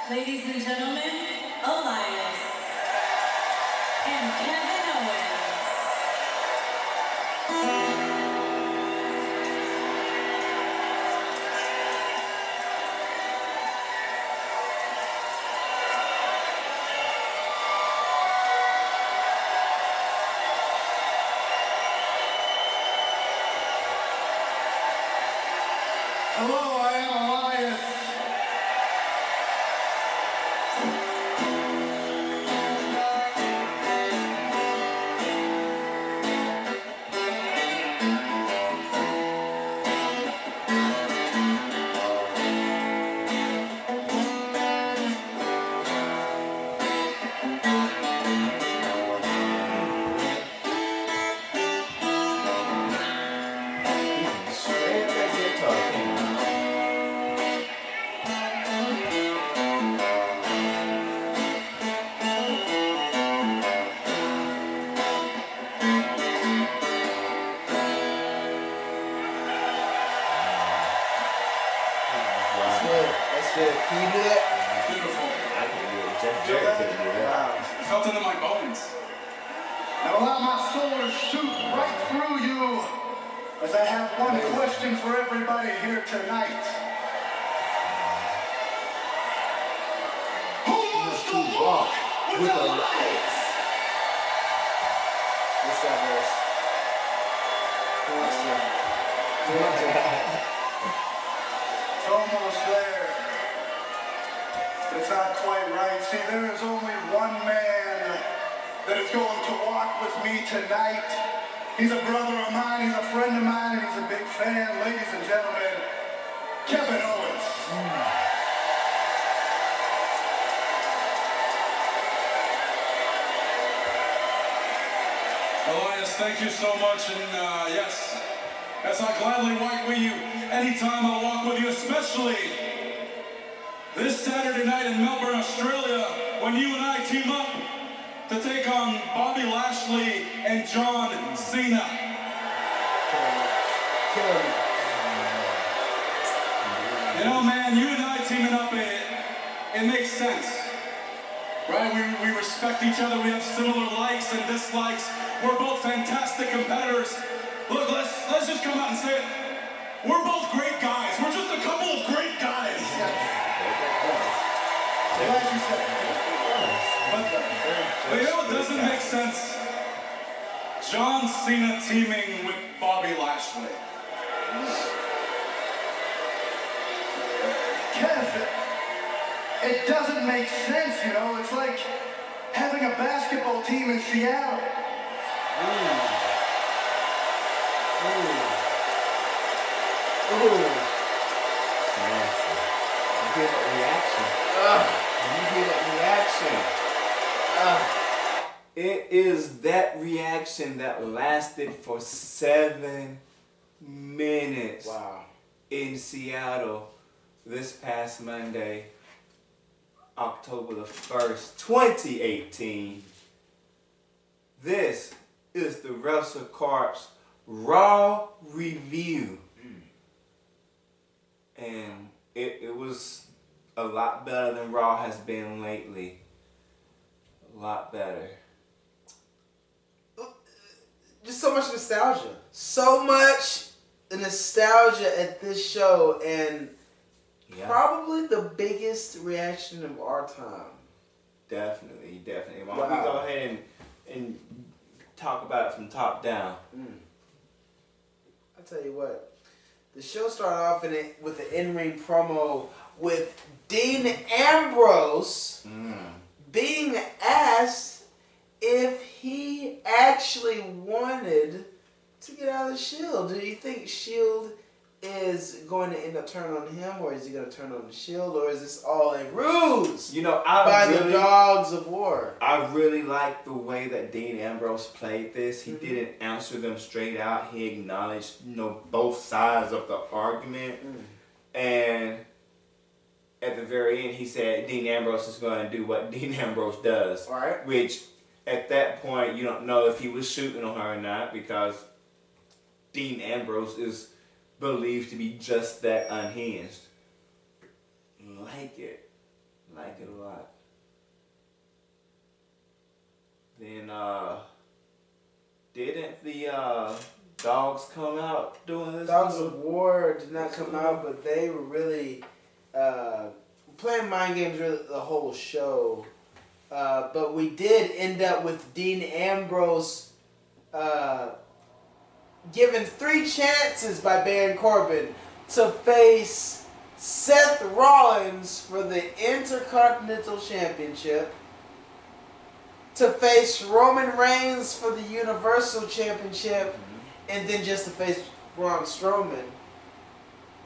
Ladies and gentlemen, Elias and Kevin Owens. Hello, I am Elias. That's good. Can you do that? Beautiful. I can do it. Jeff Jarrett couldn't do that. Wow. It felt into my bones. Now allow my soul to shoot right through you as I have one question for everybody here tonight. Who wants to walk with Elias? This guy does. Who wants to? It's almost there. But it's not quite right. See, there is only one man that is going to walk with me tonight. He's a brother of mine, he's a friend of mine, and he's a big fan. Ladies and gentlemen, Kevin Owens. Elias, thank you so much, and yes, as I gladly walk with you, anytime I'll walk with you, especially this Saturday night in Melbourne, Australia, when you and I team up to take on Bobby Lashley and John Cena. You know, man, you and I teaming up, it makes sense. Right? We respect each other. We have similar likes and dislikes. We're both fantastic competitors. Look, let's just come out and say it. We're both great guys. We're just a couple of great guys. But you know what doesn't make sense? John Cena teaming with Bobby Lashley. Kev, it doesn't make sense, you know? It's like having a basketball team in Seattle. You hear that reaction? You hear that reaction? It is that reaction that lasted for 7 minutes. Wow. In Seattle this past Monday, October the 1st, 2018. This is the Wrestle Corps Raw Review. And it was a lot better than Raw has been lately. A lot better. Just so much nostalgia. So much nostalgia at this show, and probably the biggest reaction of our time. Definitely. Why don't we go ahead and talk about it from top down? I'll tell you what. The show started off with an in-ring promo with Dean Ambrose being asked if he actually wanted to get out of the Shield. Do you think Shield is going to end up turning on him, or is he going to turn on the Shield, or is this all a ruse? You know, the Dogs of War. I really like the way that Dean Ambrose played this. He didn't answer them straight out. He acknowledged, both sides of the argument. And at the very end, he said Dean Ambrose is going to do what Dean Ambrose does. All right. Which, at that point, you don't know if he was shooting on her or not, because Dean Ambrose is believed to be just that unhinged. Like it. Like it a lot. Then didn't the dogs come out doing this? Dogs of War did not come out, but they were really playing mind games really the whole show. But we did end up with Dean Ambrose given 3 chances by Baron Corbin to face Seth Rollins for the Intercontinental Championship, to face Roman Reigns for the Universal Championship, and then just to face Braun Strowman.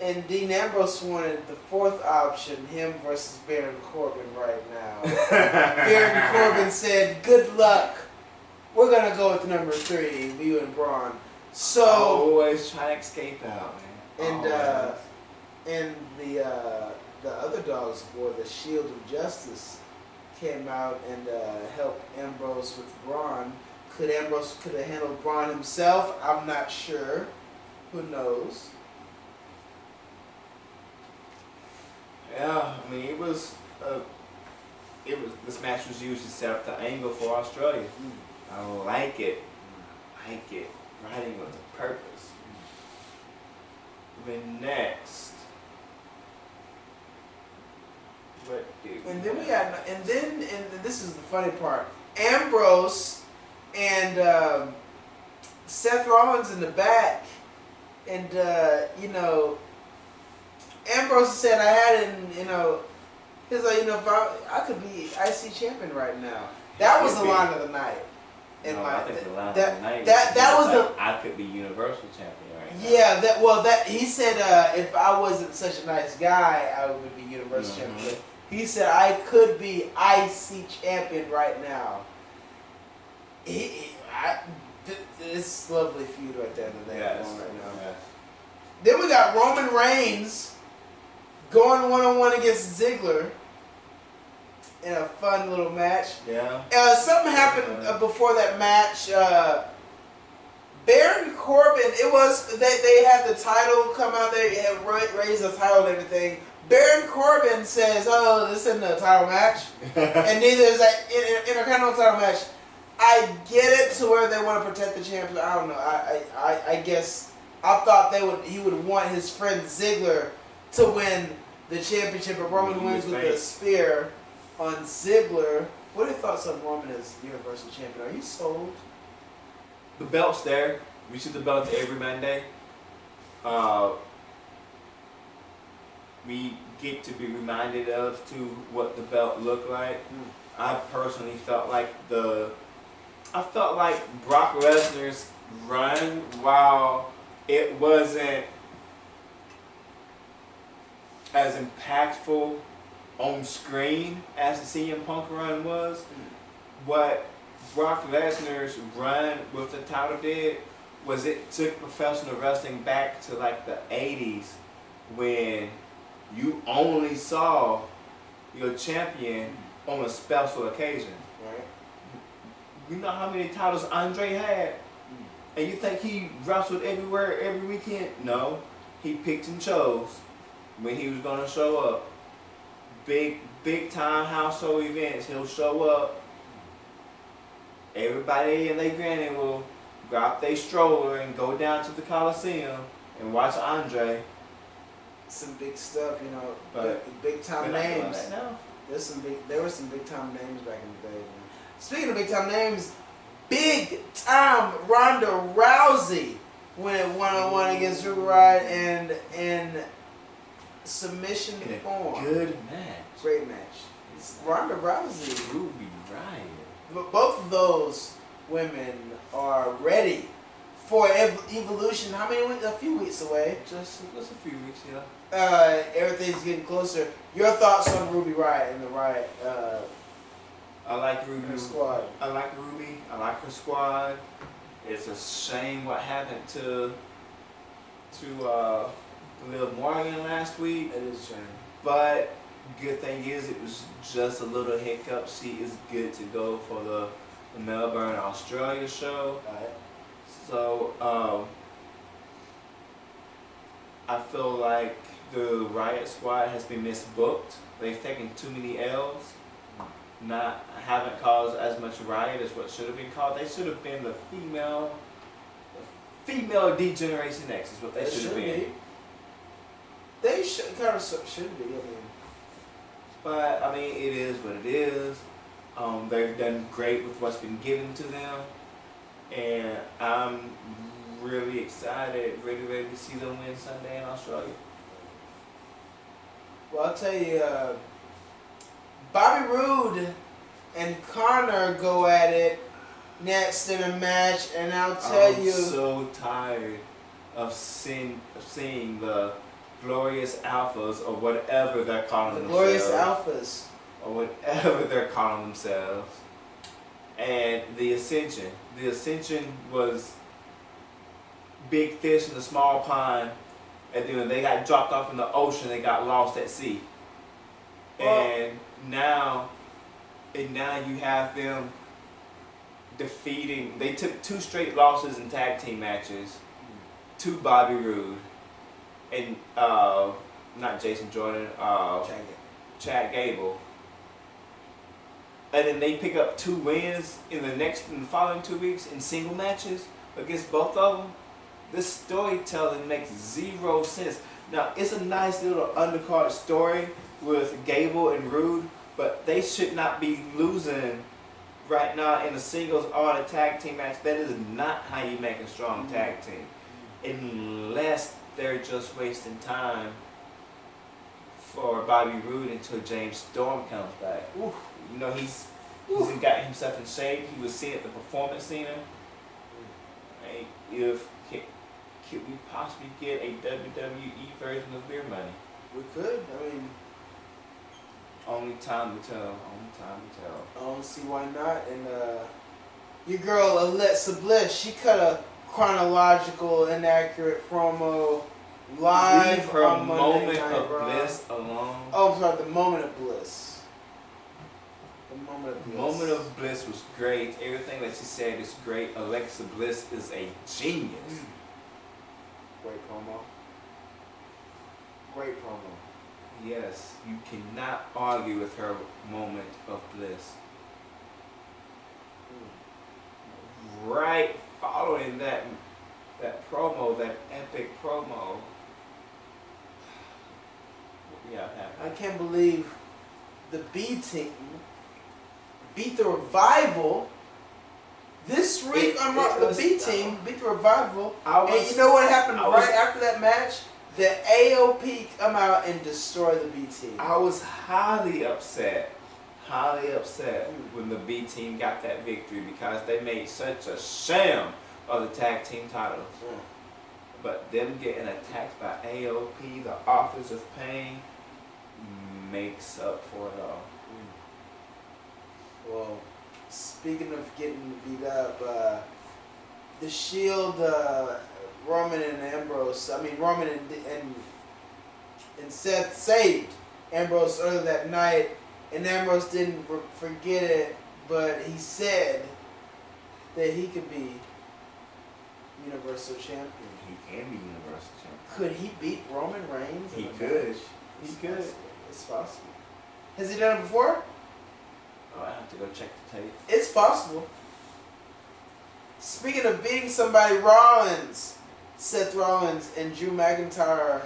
And Dean Ambrose wanted the 4th option, him versus Baron Corbin right now. Baron Corbin said, "Good luck. We're going to go with number 3, you and Braun." So always try to escape out, man. and the other dogs of war, the Shield of Justice, came out and helped Ambrose with Braun. Could Ambrose have handled Braun himself? I'm not sure. Who knows? Yeah, I mean this match was used to set up the angle for Australia. I like it. Writing with a purpose. Then next, what do And then we got, and this is the funny part. Ambrose and Seth Rollins in the back, and Ambrose said, "I had it, he's like, if I could be IC champion right now." That was the line of the night. I think the line of the night that was like, I could be Universal Champion right now. Yeah, he said if I wasn't such a nice guy, I would be Universal Champion. He said I could be IC champion right now. It's lovely feud right there that they have going right now. Yes. Then we got Roman Reigns going one-on-one against Ziggler in a fun little match. Yeah. Something happened before that match. Baron Corbin, they had the title come out there, they had raised the title and everything. Baron Corbin says, "Oh, this isn't a title match." And neither is that Intercontinental title match. I get it to where they want to protect the champion. I don't know. I guess I thought he would want his friend Ziggler to win the championship, but Roman wins with the spear on Ziggler. What are your thoughts on Roman as Universal Champion? Are you sold? The belt's there. We see the belt every Monday. We get to be reminded of what the belt looked like. I personally felt like Brock Lesnar's run, while it wasn't as impactful on screen as the CM Punk run was, what Brock Lesnar's run with the title did was it took professional wrestling back to like the 80s, when you only saw your champion on a special occasion. Right. You know how many titles Andre had? And you think he wrestled everywhere every weekend? No. He picked and chose when he was going to show up. Big time household events, he'll show up. Everybody and their granny will grab their stroller and go down to the Coliseum and watch Andre. Some big stuff, But big time names. Now. There were some big time names back in the day, man. Speaking of big time names, big time Ronda Rousey went one-on-one against Ruby Riott and submission form. Good match. Great match. Ronda Rousey. Ruby Riott. But both of those women are ready for Evolution. How many weeks? A few weeks away. Just a few weeks, yeah. Everything's getting closer. Your thoughts on Ruby Riott and the Riott I like Ruby. her squad? I like Ruby. I like her squad. It's a shame what happened to Liv Morgan last week. It is a shame. But good thing is it was just a little hiccup. She is good to go for the Melbourne, Australia show. Right. So I feel like the Riot Squad has been misbooked. They've taken too many L's. Haven't caused as much riot as what should have been called. They should have been the female D-Generation X is what they should have been. They should be. I mean. But I mean, it is what it is. They've done great with what's been given to them, and I'm really excited, really ready to see them win Sunday in Australia. Well, I'll tell you, Bobby Roode and Connor go at it next in a match, and I'll tell you. I'm so tired of seeing the Glorious Alphas or whatever they're calling themselves. Glorious Alphas. Or whatever they're calling themselves. And the Ascension. The Ascension was big fish in a small pond, and then when they got dropped off in the ocean, they got lost at sea. And now you have them defeating. They took 2 straight losses in tag team matches to Bobby Roode and not Jason Jordan, Chad Gable. And then they pick up 2 wins in the following 2 weeks in single matches against both of them. This storytelling makes 0 sense. Now, it's a nice little undercard story with Gable and Roode, but they should not be losing right now in the singles or in a tag team match. That is not how you make a strong tag team. Unless they're just wasting time for Bobby Roode until James Storm comes back. Ooh. You know, he's got himself in shape. He was seen at the Performance Center. Hey, could we possibly get a WWE version of Beer Money? We could. I mean, only time will tell. Only time will tell. I don't see why not. And your girl Alexa Bliss, she cut a chronological, inaccurate promo live. Leave her on Monday moment Night of Raw. bliss alone. Oh, I'm sorry, the moment of bliss. The moment of bliss. Moment of Bliss was great. Everything that she said is great. Alexa Bliss is a genius. Great promo. Great promo. Yes, you cannot argue with her moment of bliss. Right following that promo, that epic promo. Yeah, I can't believe the B team beat the Revival this week on Raw. The B team beat the Revival, and you know what happened right after that match? The AOP come out and destroy the B team. I was highly upset when the B team got that victory because they made such a sham of the tag team titles. But them getting attacked by AOP, the Authors of Pain, makes up for it all. Well, speaking of getting beat up, the Shield, Roman and Seth saved Ambrose earlier that night, and Ambrose didn't forget it, but he said that he could be Universal Champion. He can be Universal Champion. Could he beat Roman Reigns? He could. He could. It's possible. Has he done it before? Oh, I have to go check the tape. It's possible. Speaking of beating somebody, Seth Rollins and Drew McIntyre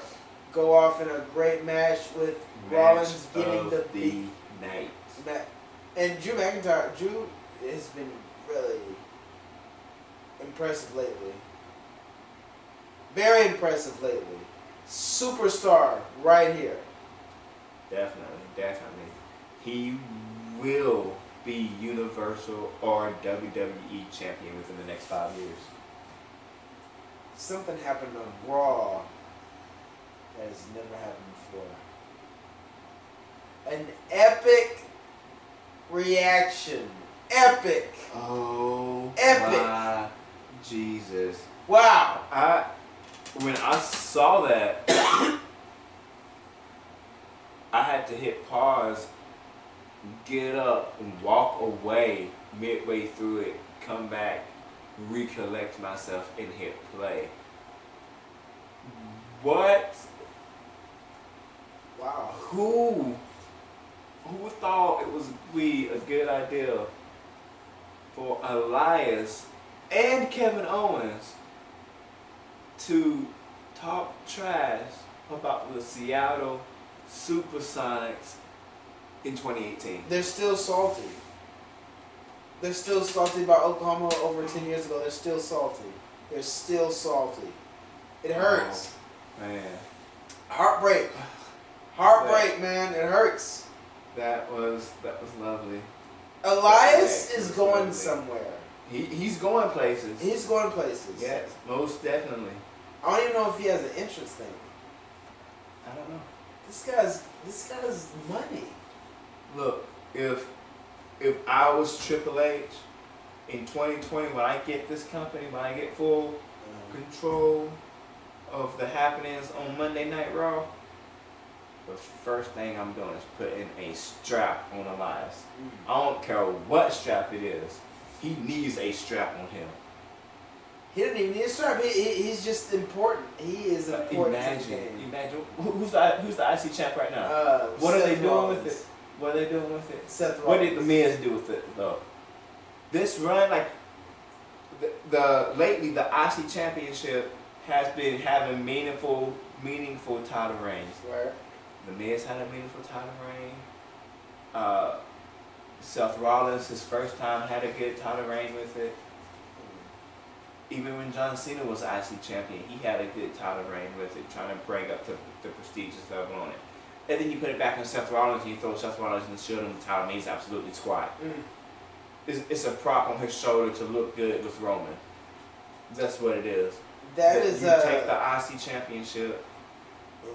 go off in a great match with Rollins getting the beat. Night. And Drew has been really impressive lately. Very impressive lately. Superstar right here. Definitely. He will be Universal or WWE Champion within the next 5 years. Something happened on Raw that has never happened before. An epic reaction. Epic. Oh. Epic. My Jesus. Wow. When I saw that, I had to hit pause, get up, and walk away midway through it, come back, recollect myself, and hit play. What Wow. Who thought it was be a good idea for Elias and Kevin Owens to talk trash about the Seattle Supersonics in 2018? They're still salty. They're still salty about Oklahoma over 10 years ago. They're still salty. They're still salty. It hurts. Oh, man. Heartbreak. Heartbreak, man. It hurts. That was lovely. Elias That is was going lovely. somewhere. He's going places. He's going places. Yes, most definitely. I don't even know if he has an entrance thing. I don't know. This guy's money. Look, if I was Triple H in 2020, when I get this company, when I get full control of the happenings on Monday Night Raw, the first thing I'm doing is putting a strap on Elias. I don't care what strap it is. He needs a strap on him. He doesn't even need a strap. He's just important. He is important. Imagine who's the IC champ right now? What Seth are they doing Rollins. with it? What are they doing with it? Seth What Rollins. did the Miz do with it though? This run, like lately, the IC championship has been having meaningful title reigns. Right. The Miz had a meaningful title reign. Seth Rollins, his first time, had a good title reign with it. Even when John Cena was IC champion, he had a good title reign with it, trying to bring up the prestigious level on it. And then you put it back on Seth Rollins and you throw Seth Rollins in the shield and the title, and he's absolutely squat. It's a prop on his shoulder to look good with Roman. That's what it is. You take the IC championship, you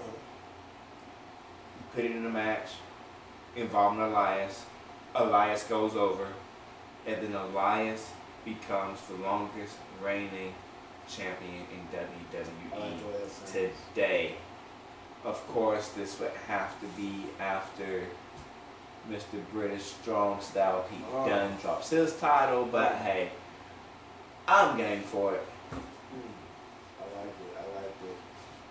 put it in a match involving Elias. Elias goes over, and then Elias becomes the longest reigning champion in WWE today. Of course, this would have to be after Mr. British Strong Style Pete Dunne drops his title, but hey, I'm game for it. I like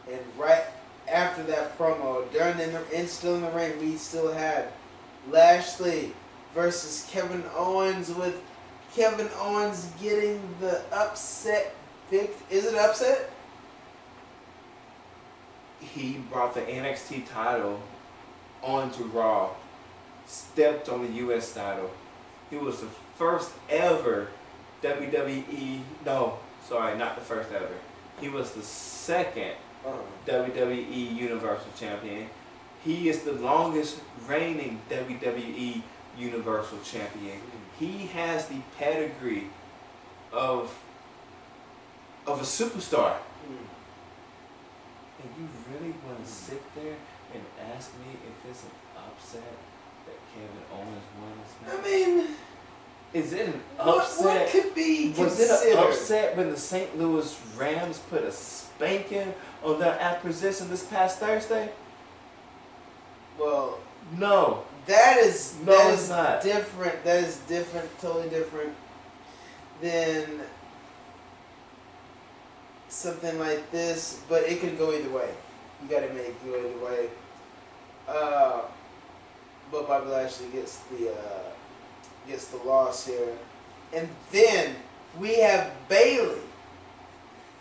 it. And right after that promo, still in the ring, we still had Lashley versus Kevin Owens, with Kevin Owens getting the upset pick. Is it upset? He brought the NXT title onto Raw, stepped on the US title. He was the first ever WWE, no, sorry, not the first ever. He was the second WWE Universal Champion. He is the longest reigning WWE Universal Champion. He has the pedigree of a superstar. And you really want to sit there and ask me if it's an upset that Kevin Owens won this match? I mean, is it an upset? What could be Was it considered? an upset when the St. Louis Rams put a spanking on their acquisition this past Thursday? Well, no. It's not. Different. That is different, totally different than something like this, but it could go either way. You gotta make it go either way. But Bobby Lashley gets the loss here. And then we have Bayley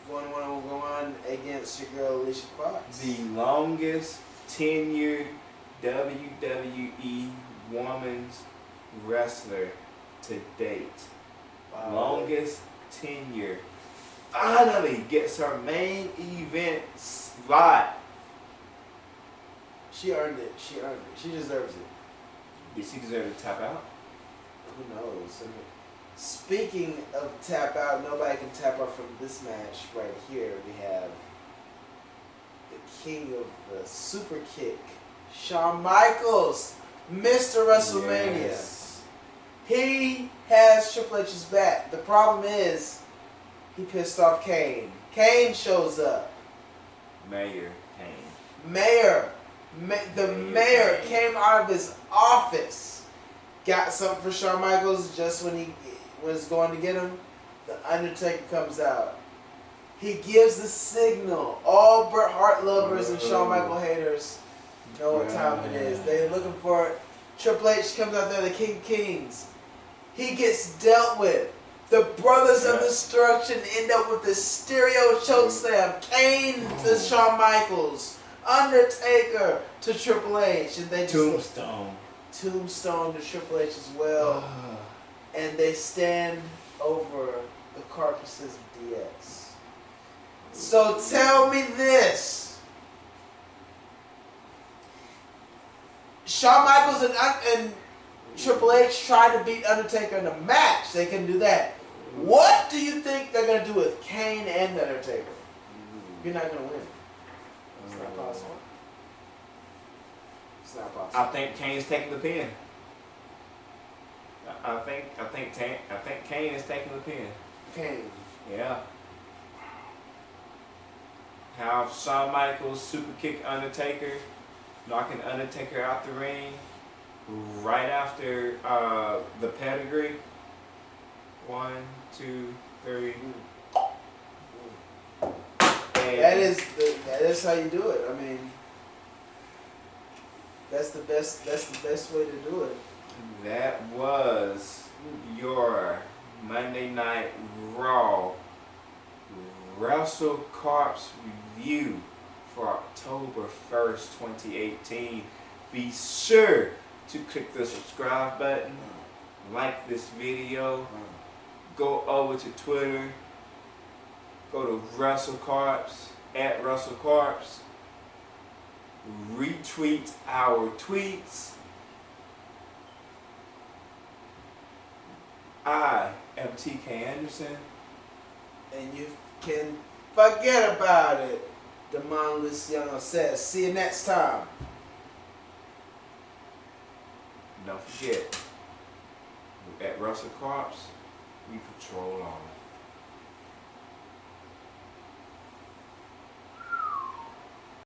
going on against your girl Alicia Fox. The longest tenured WWE women's wrestler to date. Wow. Longest tenure. Finally gets her main event slot. She earned it. She deserves it. Did she deserve to tap out? Who knows? I mean, speaking of tap out, nobody can tap out from this match right here. We have the king of the super kick, Shawn Michaels, Mr. WrestleMania. Yes. He has Triple H's back. The problem is, he pissed off Kane. Kane shows up. Mayor Kane. The mayor came out of his office, got something for Shawn Michaels just when he was going to get him. The Undertaker comes out. He gives the signal. All Bret Hart lovers and Shawn Michaels haters know what time it is. They're looking for it. Triple H comes out there, the King of Kings. He gets dealt with. The Brothers of Destruction end up with the stereo chokeslam. Kane to Shawn Michaels. Undertaker to Triple H. And they just Tombstone to Triple H as well. And they stand over the carcasses of DX. So tell me this. Shawn Michaels and Triple H tried to beat Undertaker in a match. They can do that. What do you think they're going to do with Kane and Undertaker? You're not going to win. It's not possible. It's not possible. I think Kane's taking the pin. I think Kane is taking the pin. Kane. Yeah. Have Shawn Michaels super kick Undertaker, knocking Undertaker out the ring right after the pedigree. 1, 2, 3. That is how you do it. I mean, that's the best way to do it. That was your Monday Night Raw Wrestle Corps review for October 1st, 2018. Be sure to click the subscribe button, like this video, go over to Twitter, go to Wrestle Corps, at Wrestle Corps, retweet our tweets. I am TK Anderson. And you can forget about it. Damon Luciano says, see you next time. Don't forget, at Wrestle Corps, we patrol on.